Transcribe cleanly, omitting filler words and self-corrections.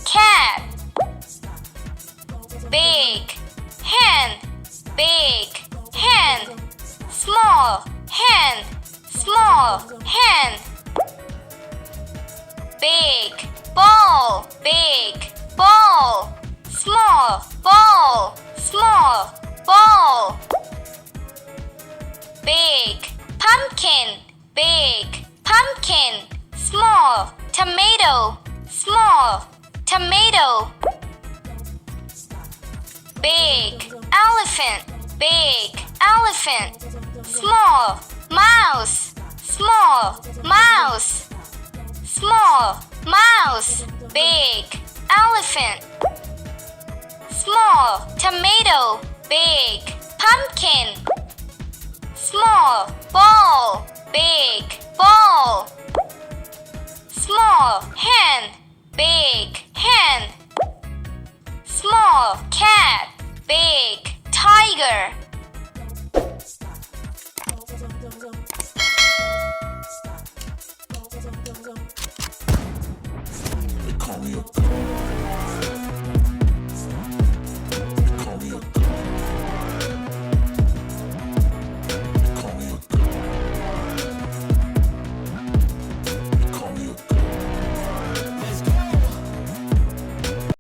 cat. Big hen, big hen. Small hen, small hen. Big ball, big ball. Small ball, small ball. Big pumpkin, big pumpkin. Small tomato, small tomato. Big elephant, big elephant. Small mouse, small mouse. Small mouse, big elephant. Small tomato, big pumpkin. Small ball, big ball. Small hen, big hen. Small cat, big tiger.